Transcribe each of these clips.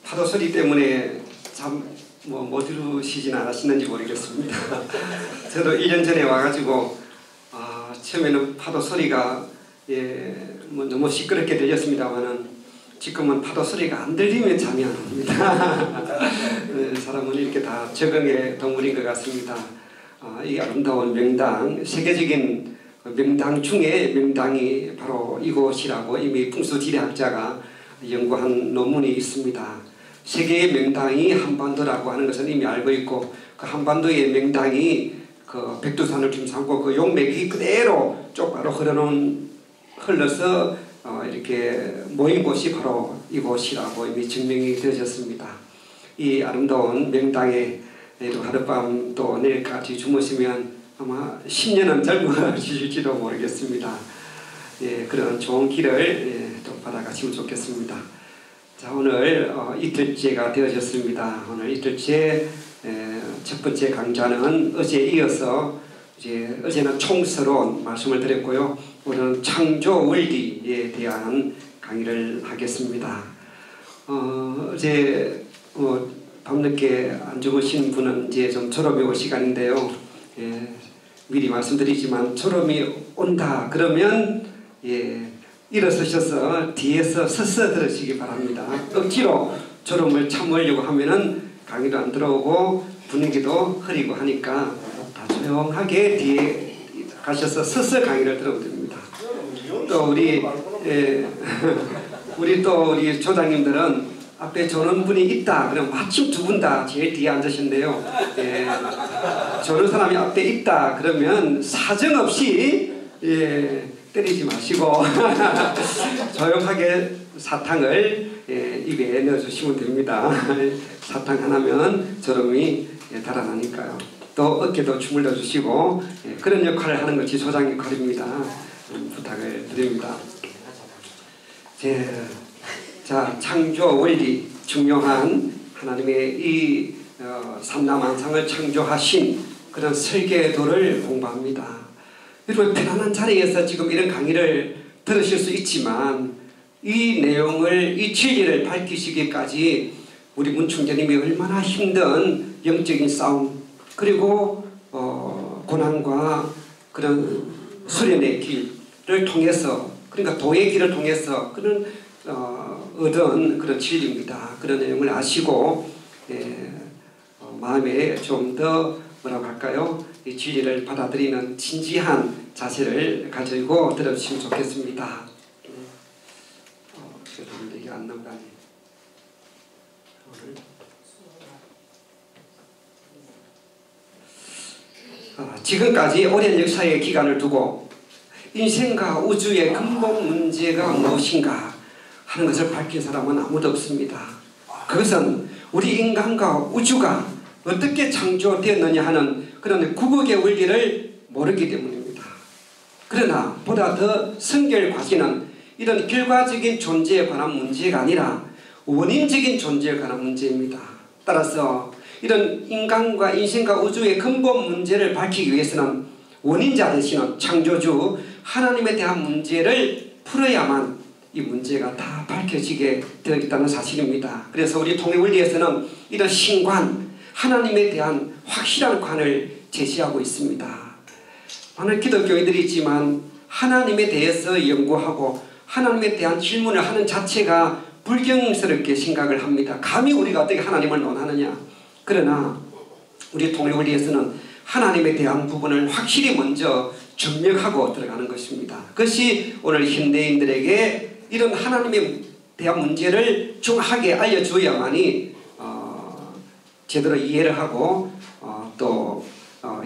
파도 소리 때문에 참 못 들으시진 않으시는지 모르겠습니다. 저도 1년 전에 와가지고 처음에는 파도 소리가 너무 시끄럽게 들렸습니다만은 지금은 파도 소리가 안 들리면 잠이 안 옵니다. 사람은 이렇게 다 적응의 동물인 것 같습니다. 이 아름다운 명당, 세계적인 명당 중에 명당이 바로 이곳이라고 이미 풍수지리학자가 연구한 논문이 있습니다. 세계의 명당이 한반도라고 하는 것은 이미 알고 있고, 그 한반도의 명당이 그 백두산을 중심하고 그 용맥이 그대로 쪽바로 흘러서 이렇게 모인 곳이 바로 이곳이라고 이미 증명이 되어졌습니다. 이 아름다운 명당에도 하룻밤 또 내일까지 주무시면 아마 10년은 젊어지실지도 모르겠습니다. 그런 좋은 길을 또 받아가시면 좋겠습니다. 자, 오늘 이틀째가 되어졌습니다. 오늘 이틀째 첫 번째 강좌는 어제에 이어서 어제는 총서론 말씀을 드렸고요. 오늘은 창조 원리에 대한 강의를 하겠습니다. 어제 밤늦게 안 주무신 분은 이제 좀 졸업이 올 시간인데요. 미리 말씀드리지만 졸업이 온다 그러면 일어서셔서 뒤에서 서서 들으시기 바랍니다. 억지로 졸음을 참으려고 하면은 강의도 안 들어오고 분위기도 흐리고 하니까 다 조용하게 뒤에 가셔서 서서 강의를 들어오면 됩니다. 또 우리 조장님들은 앞에 조는 분이 있다 그럼 마침 두 분 다 제일 뒤에 앉으신데요. 조는 사람이 앞에 있다 그러면 사정없이 때리지 마시고 조용하게 사탕을 입에 넣어주시면 됩니다. 사탕 하나면 졸음이 달아나니까요. 또 어깨도 주물러 주시고 그런 역할을 하는 것이 조장 역할입니다. 부탁을 드립니다. 자, 창조 원리, 중요한 하나님의 이 삼라만상을 창조하신 그런 설계도를 공부합니다. 여러분 편안한 자리에서 지금 이런 강의를 들으실 수 있지만 이 내용을, 이 진리를 밝히시기까지 우리 문충자님이 얼마나 힘든 영적인 싸움 그리고 고난과 그런 수련의 길을 통해서, 그러니까 도의 길을 통해서 그런 얻은 그런 진리입니다. 그런 내용을 아시고 마음에 좀 더 뭐라고 할까요? 이 진리를 받아들이는 진지한 자세를 가지고 들어주시면 좋겠습니다. 이게 안 넘가네. 지금까지 오랜 역사의 기간을 두고 인생과 우주의 근본 문제가 무엇인가 하는 것을 밝힌 사람은 아무도 없습니다. 그것은 우리 인간과 우주가 어떻게 창조되었느냐 하는 그런 구국의 원리를 모르기 때문입니다. 그러나 보다 더 성결과지는 이런 결과적인 존재에 관한 문제가 아니라 원인적인 존재에 관한 문제입니다. 따라서 이런 인간과 인생과 우주의 근본 문제를 밝히기 위해서는 원인자 되시는 창조주 하나님에 대한 문제를 풀어야만 이 문제가 다 밝혀지게 되어 있다는 사실입니다. 그래서 우리 통일원리에서는 이런 신관, 하나님에 대한 확실한 관을 제시하고 있습니다. 많은 기독교인들이 있지만 하나님에 대해서 연구하고 하나님에 대한 질문을 하는 자체가 불경스럽게 생각을 합니다. 감히 우리가 어떻게 하나님을 논하느냐. 그러나 우리 통일원리에서는 하나님에 대한 부분을 확실히 먼저 점령하고 들어가는 것입니다. 그것이 오늘 현대인들에게 이런 하나님에 대한 문제를 정확하게 알려주어야만이 제대로 이해를 하고 또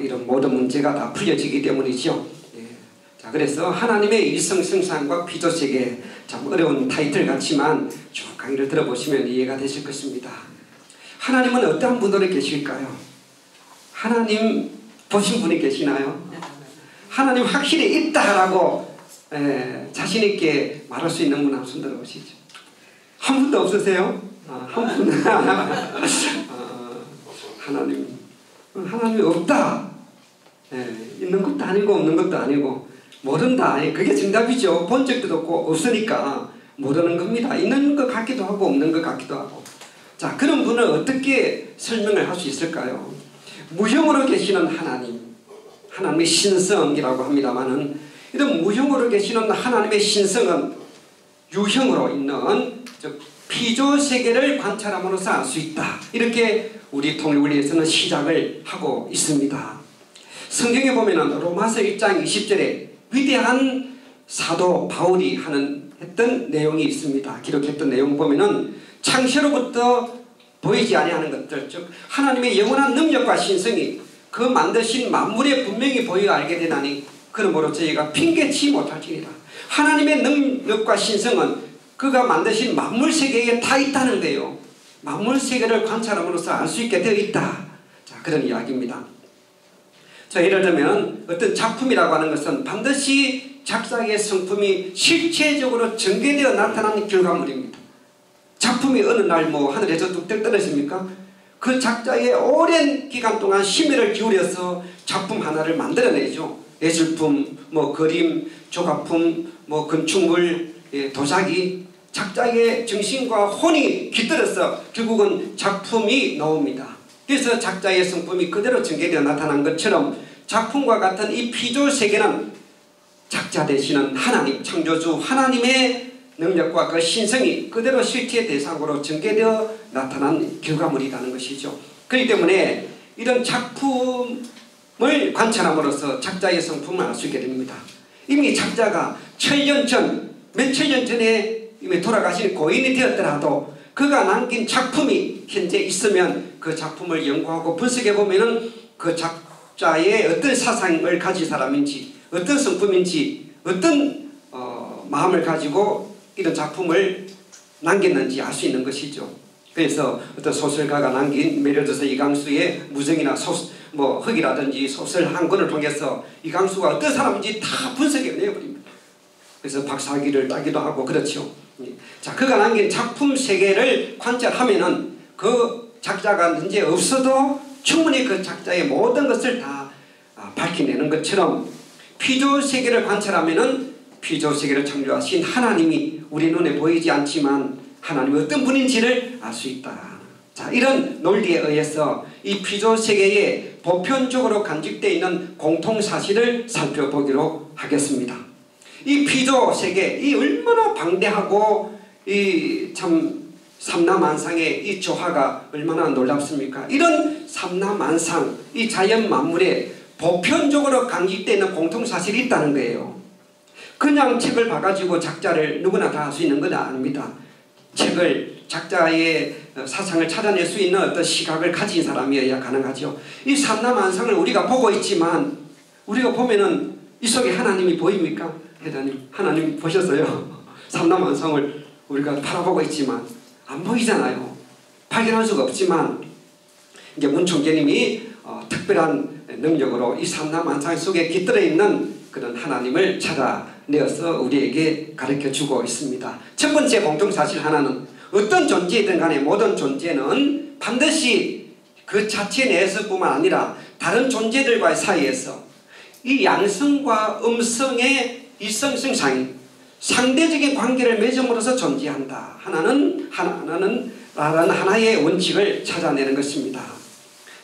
이런 모든 문제가 다 풀려지기 때문이죠. 자, 그래서 하나님의 일성성상과 피조세계, 참 어려운 타이틀 같지만 쭉 강의를 들어보시면 이해가 되실 것입니다. 하나님은 어떠한 분으로 계실까요? 하나님 보신 분이 계시나요? 하나님 확실히 있다라고 자신있게 말할 수 있는 분 한 손 들어보시죠. 한 분도 없으세요? 한 분. 하나님이 없다. 있는 것도 아니고 없는 것도 아니고 모른다. 그게 정답이죠. 본 적도 없고 없으니까 모르는 겁니다. 있는 것 같기도 하고 없는 것 같기도 하고. 자, 그런 분을 어떻게 설명을 할 수 있을까요? 무형으로 계시는 하나님, 하나님의 신성이라고 합니다마는 이런 무형으로 계시는 하나님의 신성은 유형으로 있는 피조세계를 관찰함으로써 알 수 있다. 이렇게 우리 통일원리에서는 시작을 하고 있습니다. 성경에 보면 로마서 1장 20절에 위대한 사도 바울이 했던 내용이 있습니다. 기록했던 내용 보면은 창세로부터 보이지 아니하는 것들, 즉 하나님의 영원한 능력과 신성이 그 만드신 만물에 분명히 보여 알게 되나니 그러므로 저희가 핑계치 못할지니라. 하나님의 능력과 신성은 그가 만드신 만물 세계에 다 있다는 거예요. 만물 세계를 관찰함으로써 알 수 있게 되어 있다. 자, 그런 이야기입니다. 자, 예를 들면 어떤 작품이라고 하는 것은 반드시 작사의 성품이 실체적으로 전개되어 나타나는 결과물입니다. 작품이 어느 날 하늘에서 뚝 떨어집니까? 그 작자의 오랜 기간 동안 심혈을 기울여서 작품 하나를 만들어내죠. 예술품, 그림, 조각품, 건축물, 도자기, 작자의 정신과 혼이 깃들어서 결국은 작품이 나옵니다. 그래서 작자의 성품이 그대로 전개되어 나타난 것처럼 작품과 같은 이 피조세계는 작자 되시는 하나님, 창조주 하나님의 능력과 그 신성이 그대로 실체의 대상으로 전개되어 나타난 결과물이라는 것이죠. 그렇기 때문에 이런 작품을 관찰함으로써 작자의 성품을 알 수 있게 됩니다. 이미 작자가 몇천 년 전에 이미 돌아가신 고인이 되었더라도 그가 남긴 작품이 현재 있으면 그 작품을 연구하고 분석해 보면은 그 작자의 어떤 사상을 가진 사람인지, 어떤 성품인지, 어떤 마음을 가지고 이런 작품을 남겼는지 알 수 있는 것이죠. 그래서 어떤 소설가가 남긴, 예를 들어서 이강수의 무정이나 흑이라든지 소설 한 권을 통해서 이강수가 어떤 사람인지 다 분석해 내버립니다. 그래서 박사학위를 따기도 하고 그렇죠. 자, 그가 남긴 작품 세계를 관찰하면은 그 작자가 현재 없어도 충분히 그 작자의 모든 것을 다 밝혀내는 것처럼 피조세계를 관찰하면은 피조세계를 창조하신 하나님이 우리 눈에 보이지 않지만 하나님이 어떤 분인지를 알 수 있다. 자, 이런 논리에 의해서 이 피조세계에 보편적으로 간직되어 있는 공통사실을 살펴보기로 하겠습니다. 이 피조세계, 이 얼마나 방대하고 이 참 삼라만상의 이 조화가 얼마나 놀랍습니까? 이런 삼라만상, 이 자연 만물에 보편적으로 간직되어 있는 공통사실이 있다는 거예요. 그냥 책을 봐가지고 작자를 누구나 다 알 수 있는 건 아닙니다. 책을, 작자의 사상을 찾아낼 수 있는 어떤 시각을 가진 사람이어야 가능하죠. 이 삼라만상을 우리가 보고 있지만 우리가 보면은 이 속에 하나님이 보입니까? 하나님 보셨어요? 삼라만상을 우리가 바라보고 있지만 안 보이잖아요. 발견할 수가 없지만 이제 문총재님이 특별한 능력으로 이 삼라만상 속에 깃들어 있는 그런 하나님을 찾아내어서 우리에게 가르쳐주고 있습니다. 첫 번째 공통사실 하나는 어떤 존재이든 간에 모든 존재는 반드시 그 자체 내에서뿐만 아니라 다른 존재들과의 사이에서 이 양성과 음성의 이성성상이 상대적인 관계를 맺음으로써 존재한다. 하나는 하나의 원칙을 찾아내는 것입니다.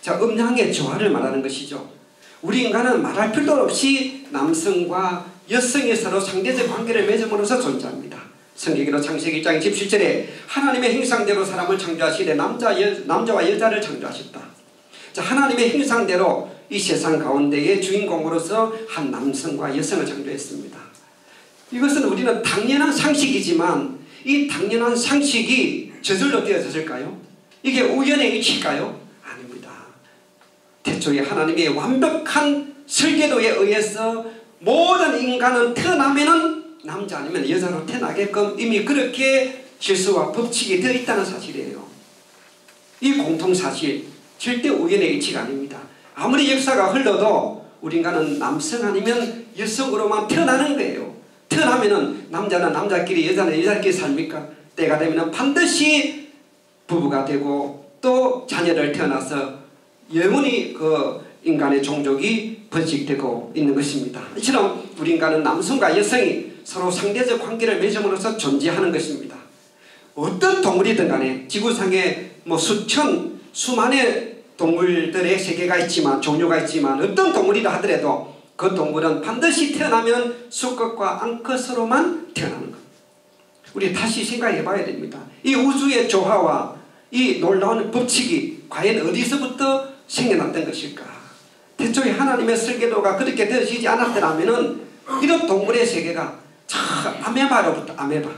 자, 음양의 조화를 말하는 것이죠. 우리 인간은 말할 필요 없이 남성과 여성이 서로 상대적 관계를 맺음으로써 존재합니다. 성경으로 창세기 1장 27절에 하나님의 형상대로 사람을 창조하시되 남자와 여자를 창조하셨다. 자, 하나님의 형상대로 이 세상 가운데의 주인공으로서 한 남성과 여성을 창조했습니다. 이것은 우리는 당연한 상식이지만 이 당연한 상식이 저절로 되어졌을까요? 이게 우연의 일치일까요? 아닙니다. 태초에 하나님의 완벽한 설계도에 의해서 모든 인간은 태어나면은 남자 아니면 여자로 태어나게끔 이미 그렇게 질서와 법칙이 되어 있다는 사실이에요. 이 공통사실, 절대 우연의 일치가 아닙니다. 아무리 역사가 흘러도 우리 인간은 남성 아니면 여성으로만 태어나는 거예요. 태어나면은 남자는 남자끼리 여자는 여자끼리 삽니까? 때가 되면 반드시 부부가 되고 또 자녀를 태어나서 영원히 그 인간의 종족이 번식되고 있는 것입니다. 이처럼 우리 인간은 남성과 여성이 서로 상대적 관계를 맺음으로써 존재하는 것입니다. 어떤 동물이든 간에 지구상에 뭐 수만의 동물들의 세계가 있지만, 종류가 있지만, 어떤 동물이라 하더라도 그 동물은 반드시 태어나면 수컷과 암컷으로만 태어나는 것. 우리 다시 생각해 봐야 됩니다. 이 우주의 조화와 이 놀라운 법칙이 과연 어디서부터 생겨났던 것일까? 태초에 하나님의 설계도가 그렇게 되어지지 않았더라면 이런 동물의 세계가 아메바로부터 아메바,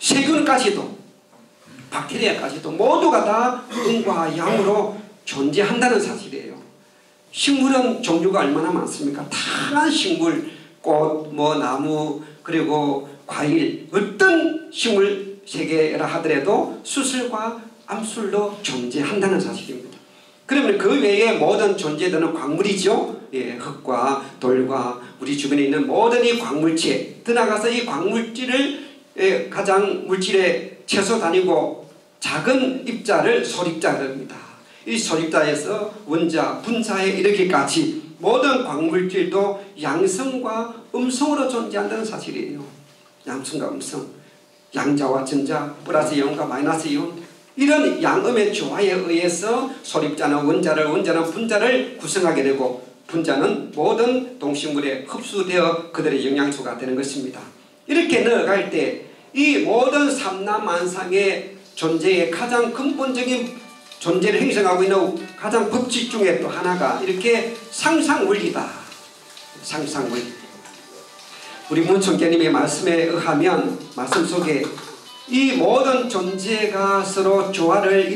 세균까지도, 박테리아까지도 모두가 다 음과 양으로 존재한다는 사실이에요. 식물은 종류가 얼마나 많습니까? 다양한 식물, 꽃, 나무, 그리고 과일, 어떤 식물 세계라 하더라도 수술과 암술로 존재한다는 사실입니다. 그러면 그 외에 모든 존재들은 광물이죠. 흙과 돌과 우리 주변에 있는 모든 이 광물체, 더 나아가서 이 광물질을 가장 물질의 최소 단위고 작은 입자를 소립자라고 합니다. 이 소립자에서 원자, 분자에 이르기까지 모든 광물질도 양성과 음성으로 존재한다는 사실이에요. 양성과 음성, 양자와 전자, 플러스 이온과 마이너스 이온, 이런 양음의 조화에 의해서 소립자는 원자를, 원자는 분자를 구성하게 되고, 분자는 모든 동식물에 흡수되어 그들의 영양소가 되는 것입니다. 이렇게 넣어갈 때 이 모든 삼라만상의 존재의 가장 근본적인 존재를 형성하고 있는 가장 법칙 중에 또 하나가 이렇게 상상원리다. 상상원리. 우리 문총재님의 말씀에 의하면, 말씀 속에 이 모든 존재가 서로 조화를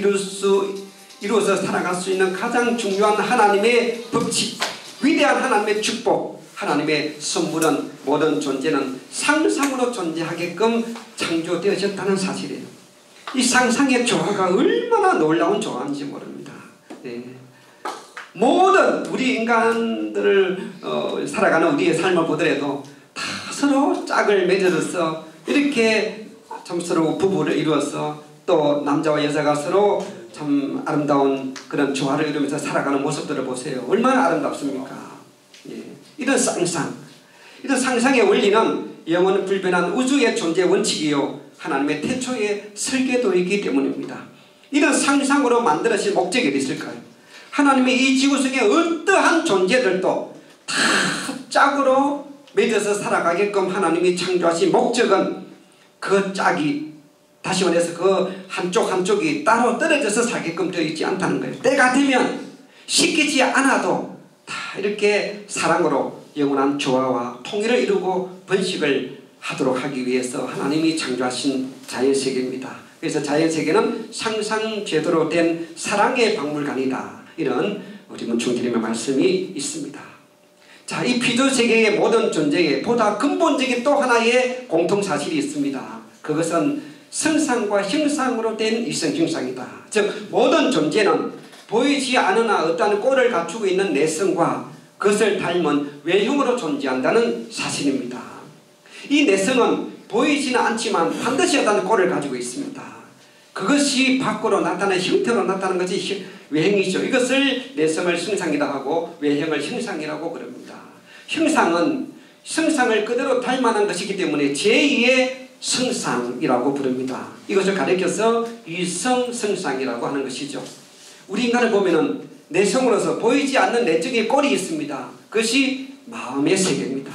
이루어서 살아갈 수 있는 가장 중요한 하나님의 법칙, 위대한 하나님의 축복, 하나님의 선물은 모든 존재는 상상으로 존재하게끔 창조되어졌다는 사실이에요. 이 상상의 조화가 얼마나 놀라운 조화인지 모릅니다. 모든 우리 인간들을 살아가는 우리의 삶을 보더라도 다 서로 짝을 맺어서 이렇게 참 서로 부부를 이루어서 또 남자와 여자가 서로 참 아름다운 그런 조화를 이루면서 살아가는 모습들을 보세요. 얼마나 아름답습니까? 이런 상상, 이런 상상의 원리는 영원 불변한 우주의 존재 원칙이요 하나님의 태초의 설계도이기 때문입니다. 이런 상상으로 만들어진 목적이 어디 있을까요? 하나님이 이 지구상의 어떠한 존재들도 다 짝으로 맺어서 살아가게끔 하나님이 창조하신 목적은 그 짝이, 다시 말해서 그 한쪽이 따로 떨어져서 살게끔 되어 있지 않다는 거예요. 때가 되면 시키지 않아도 다 이렇게 사랑으로 영원한 조화와 통일을 이루고 번식을 하도록 하기 위해서 하나님이 창조하신 자연세계입니다. 그래서 자연세계는 상상 제대로 된 사랑의 박물관이다. 이런 우리 문총재님의 말씀이 있습니다. 자, 이 피조세계의 모든 존재에 보다 근본적인 또 하나의 공통사실이 있습니다. 그것은 성상과 형상으로 된 일성형상이다. 즉 모든 존재는 보이지 않으나 어떠한 꼴을 갖추고 있는 내성과 그것을 닮은 외형으로 존재한다는 사실입니다. 이 내성은 보이지는 않지만 반드시 어떤 꼴을 가지고 있습니다. 그것이 밖으로 나타나는 형태로 나타나는 것이 외형이죠. 이것을 내성을 성상이라고 하고 외형을 형상이라고 부릅니다. 형상은 성상을 그대로 닮아난 것이기 때문에 제2의 성상이라고 부릅니다. 이것을 가리켜서 위성성상이라고 하는 것이죠. 우리 인간을 보면은 내성으로서 보이지 않는 내적인 꼴이 있습니다. 그것이 마음의 세계입니다.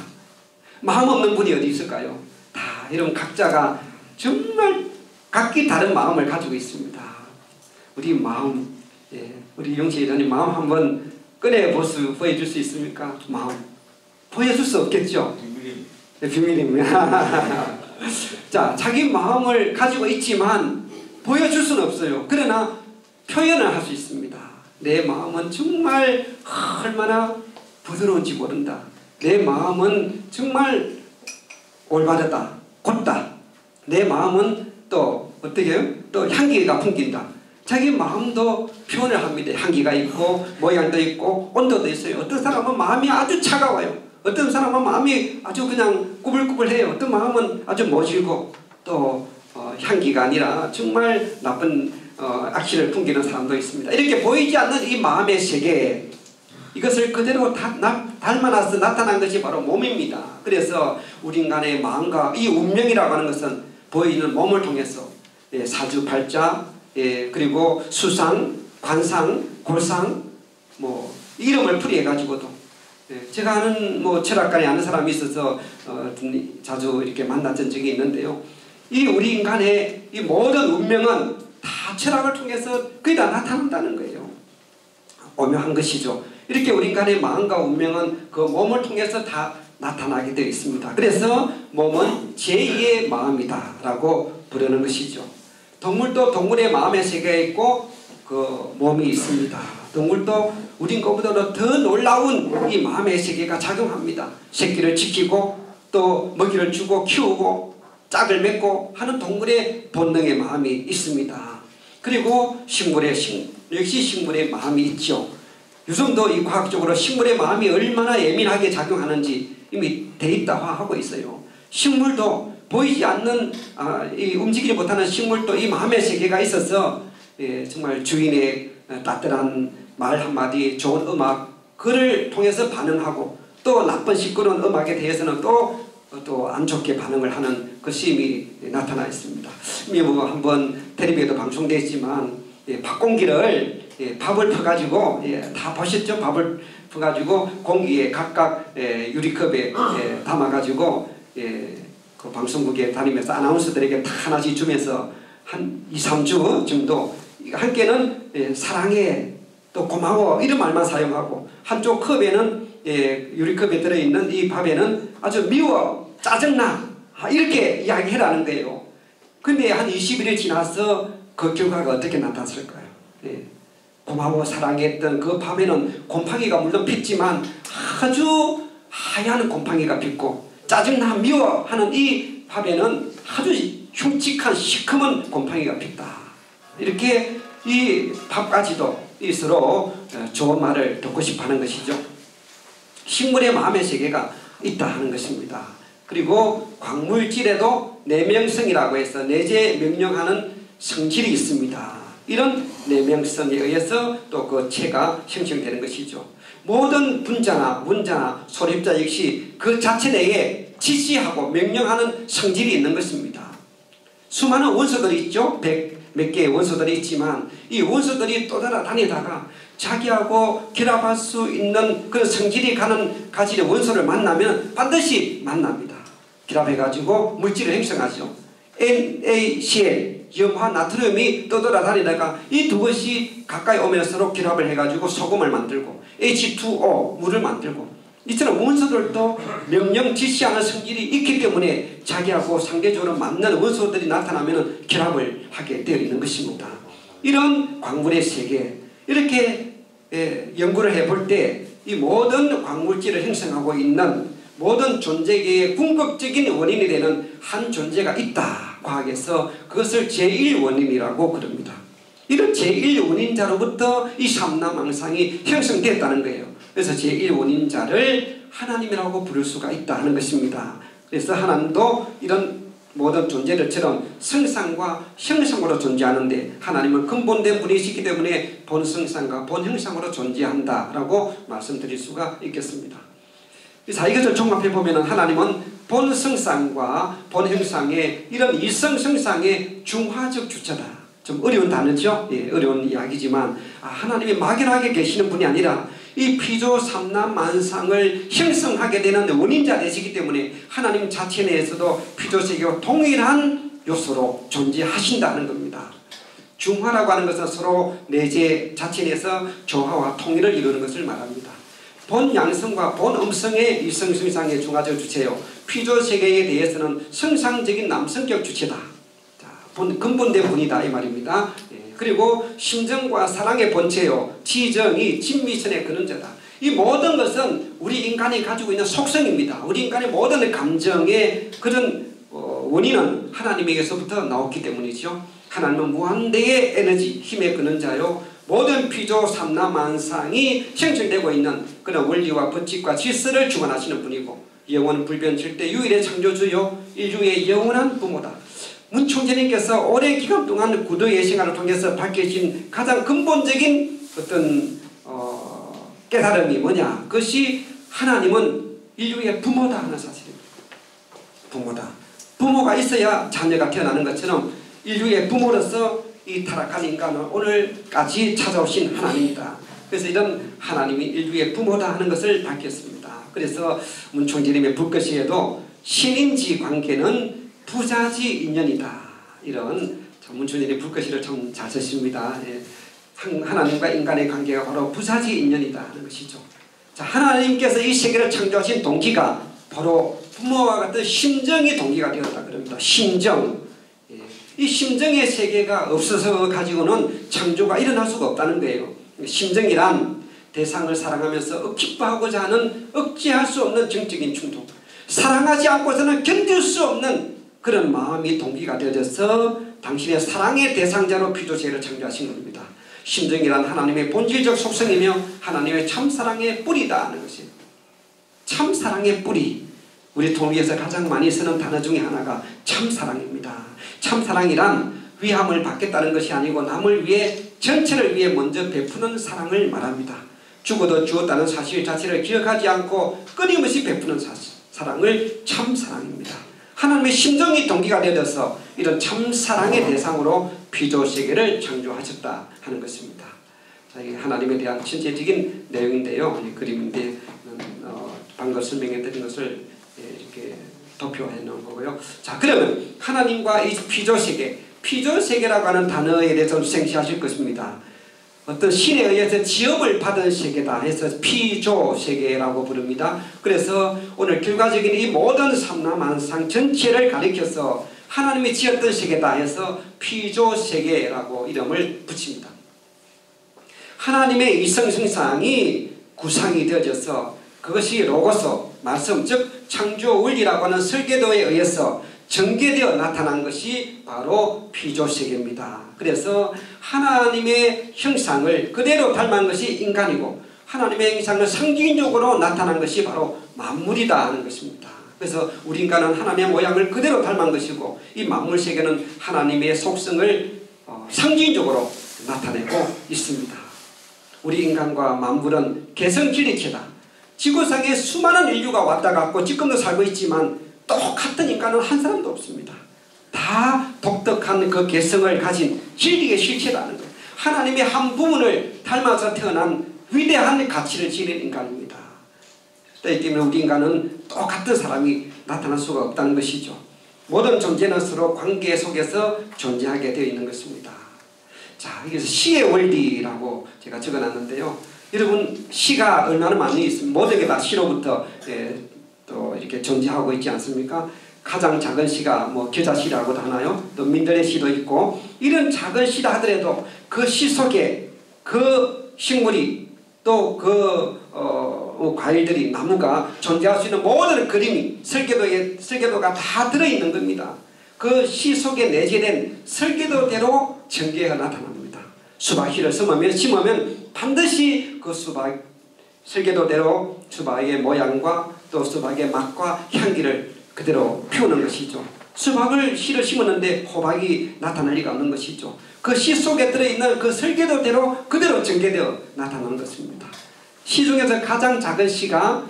마음 없는 분이 어디 있을까요? 다 이런 각자가 정말 각기 다른 마음을 가지고 있습니다. 우리 마음, 우리 용식 회장님 마음 한번 보여줄 수 있습니까? 마음 보여줄 수 없겠죠? 비밀입니다. 자, 자기 마음을 가지고 있지만 보여줄 수는 없어요. 그러나 표현을 할 수 있습니다. 내 마음은 정말 얼마나 부드러운지 모른다. 내 마음은 정말 올바르다, 곧다. 내 마음은 또 어떻게 해요? 또 향기가 풍긴다. 자기 마음도 표현을 합니다. 향기가 있고 모양도 있고 온도도 있어요. 어떤 사람은 마음이 아주 차가워요. 어떤 사람은 마음이 아주 그냥 꾸불꾸불해요. 어떤 마음은 아주 모질고 또 향기가 아니라 정말 나쁜 악취를 풍기는 사람도 있습니다. 이렇게 보이지 않는 이 마음의 세계에 이것을 그대로 닮아나서 나타난 것이 바로 몸입니다. 그래서 우리 인간의 마음과 이 운명이라고 하는 것은 보이는 몸을 통해서 사주팔자, 그리고 수상, 관상, 골상, 뭐 이름을 풀이해가지고도 제가 아는 철학관에 아는 사람이 있어서 자주 이렇게 만났던 적이 있는데요. 이 우리 인간의 이 모든 운명은 다 철학을 통해서 거의 다 나타난다는 거예요. 오묘한 것이죠. 이렇게 우리 인간의 마음과 운명은 그 몸을 통해서 다 나타나게 되어 있습니다. 그래서 몸은 제2의 마음이다 라고 부르는 것이죠. 동물도 동물의 마음의 세계가 있고 그 몸이 있습니다. 동물도 우린 것보다 더 놀라운 이 마음의 세계가 작용합니다. 새끼를 지키고 또 먹이를 주고 키우고 짝을 맺고 하는 동물의 본능의 마음이 있습니다. 그리고 역시 식물의 마음이 있죠. 요즘도 이 과학적으로 식물의 마음이 얼마나 예민하게 작용하는지 이미 데이터화하고 있어요. 식물도 보이지 않는 움직이지 못하는 식물도 이 마음의 세계가 있어서 정말 주인의 따뜻한 말 한마디, 좋은 음악 그를 통해서 반응하고 또 나쁜 시끄러운 음악에 대해서는 또 안 좋게 반응을 하는 것이 이미 나타나 있습니다. 이미 한번 텔레비에도 방송되었지만 밥공기를 밥을 퍼가지고 다 보셨죠? 밥을 퍼가지고 공기에 각각 유리컵에 담아가지고 그 방송국에 다니면서 아나운서들에게 다 하나씩 주면서 한 2, 3주 정도 한께는 사랑해 또 고마워 이런 말만 사용하고 한쪽 컵에는 유리컵에 들어있는 이 밥에는 아주 미워 짜증나 이렇게 이야기해라는 거예요. 근데 한 20일이 지나서 그 결과가 어떻게 나타났을까요? 고마워 사랑했던 그 밤에는 곰팡이가 물론 폈지만 아주 하얀 곰팡이가 폈고 짜증나 미워 하는 이 밥에는 아주 흉측한 시커먼 곰팡이가 폈다. 이렇게 이 밥까지도 서로 좋은 말을 듣고 싶어 하는 것이죠. 식물의 마음의 세계가 있다 하는 것입니다. 그리고 광물질에도 내명성이라고 해서 내재 명령하는 성질이 있습니다. 이런 내명성에 의해서 또 그 체가 형성되는 것이죠. 모든 분자나 문자나 소립자 역시 그 자체 내에 지시하고 명령하는 성질이 있는 것입니다. 수많은 원소들이 있죠. 몇 개의 원소들이 있지만 이 원소들이 떠돌아다니다가 자기하고 결합할 수 있는 그런 성질이 가지는 원소를 만나면 반드시 만납니다. 결합해가지고 물질을 형성하죠. NaCl, 염화 나트륨이 떠돌아다니다가 이 두 것이 가까이 오면서 서로 결합을 해가지고 소금을 만들고 H2O, 물을 만들고 이처럼 원소들도 명령 지시하는 성질이 있기 때문에 자기하고 상대적으로 맞는 원소들이 나타나면 결합을 하게 되어 있는 것입니다. 이런 광물의 세계 이렇게 연구를 해볼 때 이 모든 광물질을 형성하고 있는 모든 존재계의 궁극적인 원인이 되는 한 존재가 있다. 과학에서 그것을 제1원인이라고 그럽니다. 이런 제1원인자로부터 이 삼라망상이 형성됐다는 거예요. 그래서 제1원인자를 하나님이라고 부를 수가 있다 하는 것입니다. 그래서 하나님도 이런 모든 존재들처럼 성상과 형상으로 존재하는데 하나님은 근본된 분이시기 때문에 본성상과 본형상으로 존재한다라고 말씀드릴 수가 있겠습니다. 자, 이것을 종합해보면 하나님은 본성상과 본형상의 이런 일성성상의 중화적 주체다. 좀 어려운 단어죠. 어려운 이야기지만 하나님이 막연하게 계시는 분이 아니라 이 피조 삼라만상을 형성하게 되는 원인자 되시기 때문에 하나님 자체 내에서도 피조세계와 동일한 요소로 존재하신다는 겁니다. 중화라고 하는 것은 서로 내재 자체 내에서 조화와 통일을 이루는 것을 말합니다. 본양성과 본음성의 일성성상의 중화적 주체요. 피조세계에 대해서는 성상적인 남성적 주체다. 근본된 분이다 이 말입니다. 그리고 심정과 사랑의 본체요. 지정이 진미선의 근원자다. 이 모든 것은 우리 인간이 가지고 있는 속성입니다. 우리 인간의 모든 감정의 그런 원인은 하나님에게서부터 나왔기 때문이죠. 하나님은 무한대의 에너지, 힘의 근원자요. 모든 피조 삼라만상이 형성되고 있는 그런 원리와 법칙과 질서를 주관하시는 분이고 영원 불변 절대 유일의 창조주요. 인류의 영원한 부모다. 문 총재님께서 오랜 기간 동안 구도의 생활을 통해서 밝혀진 가장 근본적인 어떤 깨달음이 뭐냐? 그것이 하나님은 인류의 부모다 하는 사실입니다. 부모다. 부모가 있어야 자녀가 태어나는 것처럼 인류의 부모로서 이 타락한 인간을 오늘까지 찾아오신 하나님이다. 그래서 이런 하나님이 인류의 부모다 하는 것을 밝혔습니다. 그래서 문총재님의 불것이에도 신인지 관계는 부자지 인연이다. 이런 문총재님의 불것이를 참 잘 쓰십니다. 하나님과 인간의 관계가 바로 부자지 인연이다 하는 것이죠. 자, 하나님께서 이 세계를 창조하신 동기가 바로 부모와 같은 심정이 동기가 되었다 그럽니다. 심정. 이 심정의 세계가 없어서 가지고는 창조가 일어날 수가 없다는 거예요. 심정이란 대상을 사랑하면서 기뻐하고자 하는 억제할 수 없는 정적인 충동, 사랑하지 않고서는 견딜 수 없는 그런 마음이 동기가 되어져서 당신의 사랑의 대상자로 피조세계를 창조하신 겁니다. 심정이란 하나님의 본질적 속성이며 하나님의 참사랑의 뿌리다 하는 것이에요. 참사랑의 뿌리. 우리 통일에서 가장 많이 쓰는 단어 중에 하나가 참사랑입니다. 참사랑이란 위함을 받겠다는 것이 아니고 남을 위해, 전체를 위해 먼저 베푸는 사랑을 말합니다. 죽어도 주었다는 사실 자체를 기억하지 않고 끊임없이 베푸는 사랑을 참사랑입니다. 하나님의 심정이 동기가 되어서 이런 참사랑의 대상으로 피조세계를 창조하셨다 하는 것입니다. 자, 이게 하나님에 대한 천체적인 내용인데요. 이 그림인데 방금 설명해 드린 것을 이렇게 도표해 놓은 거고요. 자, 그러면 하나님과 이 피조세계, 피조세계라고 하는 단어에 대해서 생시하실 것입니다. 어떤 신에 의해서 지음을 받은 세계다 해서 피조세계라고 부릅니다. 그래서 오늘 결과적인 이 모든 삼라만상 전체를 가리켜서 하나님이 지었던 세계다 해서 피조세계라고 이름을 붙입니다. 하나님의 이성성상이 구상이 되어져서 그것이 로고소, 말씀, 즉 창조 원리라고 하는 설계도에 의해서 전개되어 나타난 것이 바로 피조세계입니다. 그래서 하나님의 형상을 그대로 닮은 것이 인간이고 하나님의 형상을 상징적으로 나타난 것이 바로 만물이다 하는 것입니다. 그래서 우리 인간은 하나님의 모양을 그대로 닮은 것이고 이 만물세계는 하나님의 속성을 상징적으로 나타내고 있습니다. 우리 인간과 만물은 개성길리키다. 지구상에 수많은 인류가 왔다 갔고 지금도 살고 있지만 똑같은 인간은 한 사람도 없습니다. 다 독특한 그 개성을 가진 진리의 실체라는 거예요. 하나님의 한 부분을 닮아서 태어난 위대한 가치를 지닌 인간입니다. 그렇기 때문에 우리 인간은 똑같은 사람이 나타날 수가 없다는 것이죠. 모든 존재는 서로 관계 속에서 존재하게 되어 있는 것입니다. 자, 여기서 시의 원리라고 제가 적어놨는데요. 여러분, 시가 얼마나 많이 있습니까? 모든 게 다 시로부터 또 이렇게 존재하고 있지 않습니까? 가장 작은 시가 뭐 겨자시라고도 하나요? 또 민들레 시도 있고, 이런 작은 시라 하더라도 그 시 속에 그 식물이 또 그 과일들이, 나무가 존재할 수 있는 모든 그림이 설계도가 다 들어있는 겁니다. 그 시 속에 내재된 설계도대로 전개가 나타납니다. 수박씨를 심으면 반드시 그 수박 설계도대로 수박의 모양과 또 수박의 맛과 향기를 그대로 피우는 것이죠. 수박을 씨를 심었는데 호박이 나타날 리가 없는 것이죠. 그 씨 속에 들어있는 그 설계도대로 그대로 전개되어 나타나는 것입니다. 시 중에서 가장 작은 시가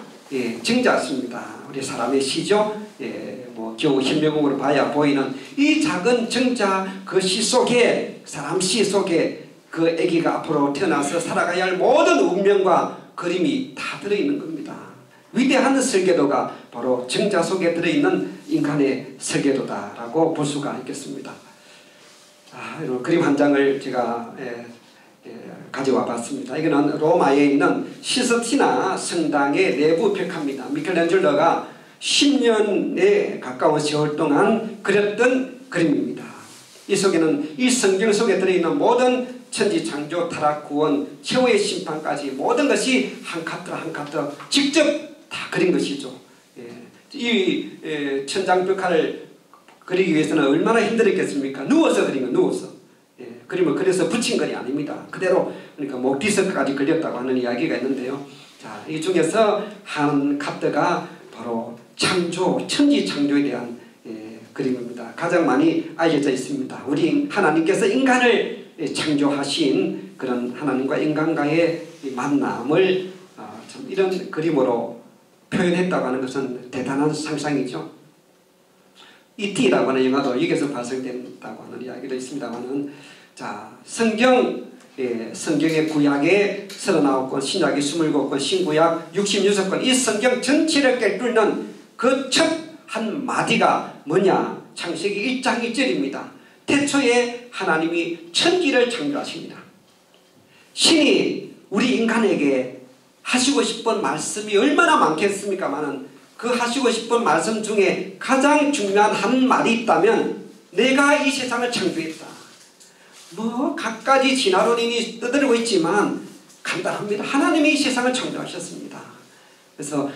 정자입니다. 우리 사람의 시죠. 뭐 겨우 현명으로 봐야 보이는 이 작은 정자, 그 시 속에, 사람 시 속에 그 아기가 앞으로 태어나서 살아가야 할 모든 운명과 그림이 다 들어있는 겁니다. 위대한 설계도가 바로 정자 속에 들어있는 인간의 설계도다라고 볼 수가 있겠습니다. 이런 그림 한 장을 제가 가져와 봤습니다. 이거는 로마에 있는 시스티나 성당의 내부 벽화입니다. 미켈란젤로가 10년에 가까운 세월 동안 그렸던 그림입니다. 이 속에는 이 성경 속에 들어있는 모든 천지 창조, 타락, 구원, 최후의 심판까지 모든 것이 한 카트 한 카트 직접 다 그린 것이죠. 이 천장벽화를 그리기 위해서는 얼마나 힘들었겠습니까? 누워서 그린 거, 누워서. 그림을 그려서 붙인 것이 아닙니다. 그대로, 그러니까 목 디스크까지 걸렸다고 하는 이야기가 있는데요. 자, 이 중에서 한 카트가 바로 창조, 천지 창조에 대한 그림입니다. 가장 많이 알려져 있습니다. 우리 하나님께서 인간을 창조하신 그런 하나님과 인간과의 만남을 참 이런 그림으로 표현했다고 하는 것은 대단한 상상이죠. E.T.라고 하는 영화도 여기서 발생된다고 하는 이야기도 있습니다만은, 자, 성경의 구약에 39권, 신약이 27권, 신구약 66권, 이 성경 전체를 꿰뚫는 그 첫 한 마디가 뭐냐? 창세기 1장 1절입니다. 태초에 하나님이 천지를 창조하십니다. 신이 우리 인간에게 하시고 싶은 말씀이 얼마나 많겠습니까마는, 그 하시고 싶은 말씀 중에 가장 중요한 한 말이 있다면, 내가 이 세상을 창조했다. 뭐 갖가지 진화론인이 떠들고 있지만 간단합니다. 하나님이 이 세상을 창조하셨습니다. 그래서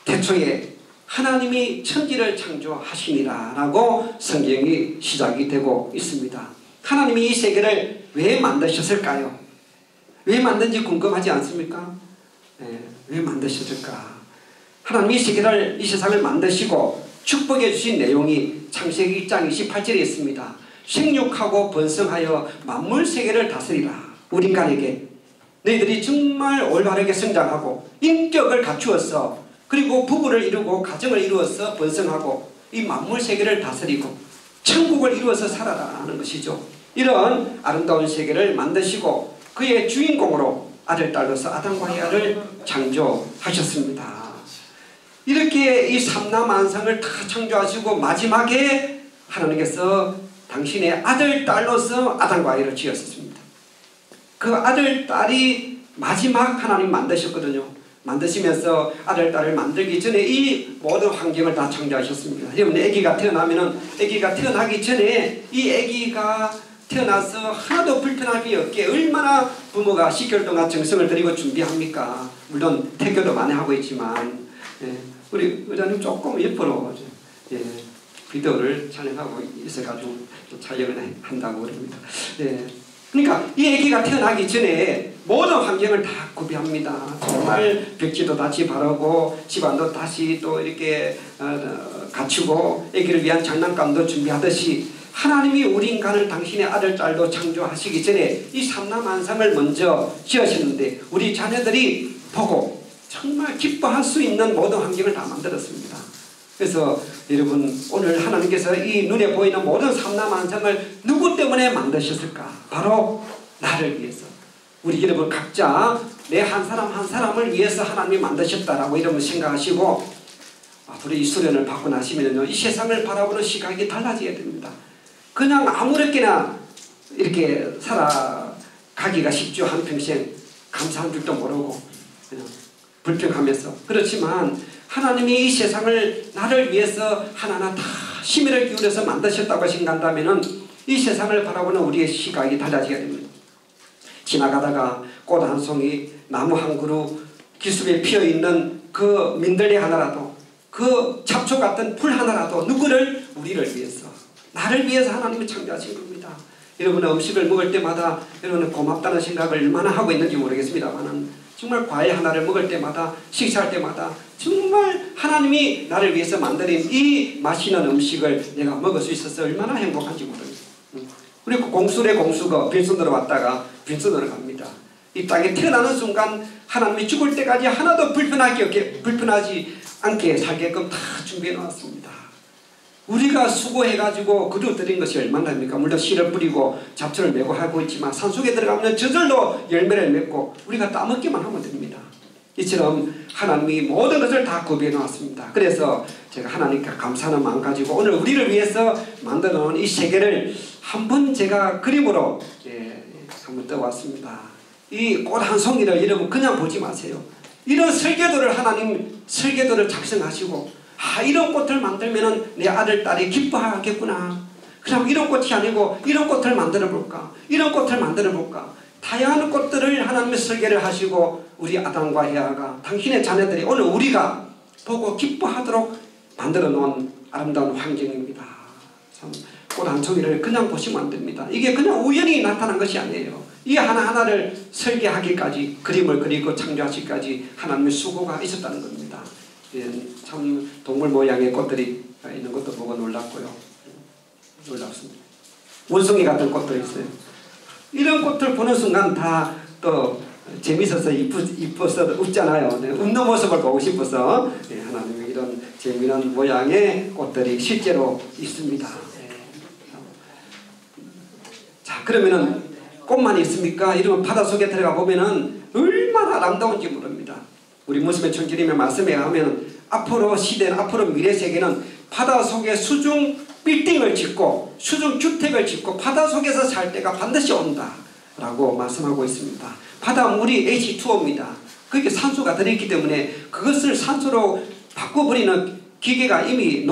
태초에 하나님이 천지를 창조하시니라 라고 성경이 시작이 되고 있습니다. 하나님이 이 세계를 왜 만드셨을까요? 왜 만든지 궁금하지 않습니까? 왜 만드셨을까? 하나님이 이 세상을 만드시고 축복해 주신 내용이 창세기 1장 28절에 있습니다. 생육하고 번성하여 만물 세계를 다스리라. 우리 인간에게 너희들이 정말 올바르게 성장하고 인격을 갖추어서, 그리고 부부를 이루고 가정을 이루어서 번성하고 이 만물 세계를 다스리고 천국을 이루어서 살아라 하는 것이죠. 이런 아름다운 세계를 만드시고 그의 주인공으로 아들 딸로서 아담과 해아를 창조하셨습니다. 이렇게 이 삼라만상을 다 창조하시고 마지막에 하나님께서 당신의 아들 딸로서 아담과 해아를 지었습니다. 그 아들 딸이 마지막 하나님 만드셨거든요. 만드시면서 아들 딸을 만들기 전에 이 모든 환경을 다 창조하셨습니다. 여러분, 아기가 태어나면은, 아기가 태어나기 전에 이 아기가 태어나서 하나도 불편함이 없게 얼마나 부모가 10개월 동안 정성을 들이고 준비합니까? 물론 태교도 많이 하고 있지만, 우리 의장님 조금 옆으로 비디오를 촬영하고 있어가지고 촬영을 한다고 그럽니다. 그러니까 이 아기가 태어나기 전에 모든 환경을 다 구비합니다. 정말 벽지도 다시 바르고 집안도 다시 또 이렇게 갖추고 아기를 위한 장난감도 준비하듯이, 하나님이 우리 인간을 당신의 아들 딸로 창조하시기 전에 이 삼라만상을 먼저 지으셨는데, 우리 자녀들이 보고 정말 기뻐할 수 있는 모든 환경을 다 만들었습니다. 그래서 여러분, 오늘 하나님께서 이 눈에 보이는 모든 삼라만상을 누구 때문에 만드셨을까? 바로 나를 위해서. 우리 여러분 각자 내 한 사람 한 사람을 위해서 하나님이 만드셨다라고 이러면 생각하시고, 앞으로 이 수련을 받고 나시면요, 이 세상을 바라보는 시각이 달라져야 됩니다. 그냥 아무렇게나 이렇게 살아가기가 쉽죠. 한평생 감사한 줄도 모르고 그냥 불평하면서. 그렇지만 하나님이 이 세상을 나를 위해서 하나하나 다 심혈을 기울여서 만드셨다고 생각한다면 이 세상을 바라보는 우리의 시각이 달라지게 됩니다. 지나가다가 꽃 한 송이, 나무 한 그루, 기슭에 피어있는 그 민들레 하나라도, 그 잡초 같은 풀 하나라도 누구를? 우리를 위해서, 나를 위해서 하나님이 창조하신 겁니다. 여러분은 음식을 먹을 때마다 여러분은 고맙다는 생각을 얼마나 하고 있는지 모르겠습니다만, 정말 과일 하나를 먹을 때마다, 식사할 때마다 정말 하나님이 나를 위해서 만드는 이 맛있는 음식을 내가 먹을 수 있어서 얼마나 행복한지 모릅니다. 그리고 공수래 공수가 빈손으로 왔다가 빈손으로 갑니다. 이 땅에 태어나는 순간 하나님이 죽을 때까지 하나도 불편하지 않게 살게끔 다 준비해 놓았습니다. 우리가 수고해가지고 거두들인 것이 얼마나 됩니까? 물론 씨를 뿌리고 잡초를 메고 하고 있지만 산속에 들어가면 저절로 열매를 맺고 우리가 따먹기만 하면 됩니다. 이처럼 하나님이 모든 것을 다 구비해 놓았습니다. 그래서 제가 하나님께 감사하는 마음 가지고 오늘 우리를 위해서 만들어 놓은 이 세계를 한번 제가 그림으로 한번 떠왔습니다. 이 꽃 한 송이를 여러분 그냥 보지 마세요. 이런 설계도를 하나님 설계도를 작성하시고, 이런 꽃을 만들면은 내 아들 딸이 기뻐하겠구나. 그럼 이런 꽃이 아니고 이런 꽃을 만들어 볼까? 이런 꽃을 만들어 볼까? 다양한 꽃들을 하나님의 설계를 하시고 우리 아담과 해아가, 당신의 자녀들이, 오늘 우리가 보고 기뻐하도록 만들어 놓은 아름다운 환경입니다. 참 꽃 한 송이를 그냥 보시면 안 됩니다. 이게 그냥 우연히 나타난 것이 아니에요. 이 하나하나를 설계하기까지, 그림을 그리고 창조하기까지 하나님의 수고가 있었다는 겁니다. 참 동물 모양의 꽃들이 있는 것도 보고 놀랐고요. 놀랍습니다. 원숭이 같은 꽃도 있어요. 이런 꽃을 보는 순간 다 또 재밌어서 이뻐서 웃잖아요. 네, 웃는 모습을 보고 싶어서 네, 하나님의 이런 재미난 모양의 꽃들이 실제로 있습니다. 네. 자, 그러면은 꽃만 있습니까? 이러면 바다 속에 들어가 보면은 얼마나 아름다운지 모릅니다. 우리 무스의 청주님의 말씀에 하면 앞으로 시대는, 앞으로 미래 세계는 바다 속에 수중 빌딩을 짓고 수중 주택을 짓고 바다 속에서 살 때가 반드시 온다 라고 말씀하고 있습니다. 바닷물이 H2O입니다. 거기에 산소가 들어있기 때문에 그것을 산소로 바꿔버리는 기계가 이미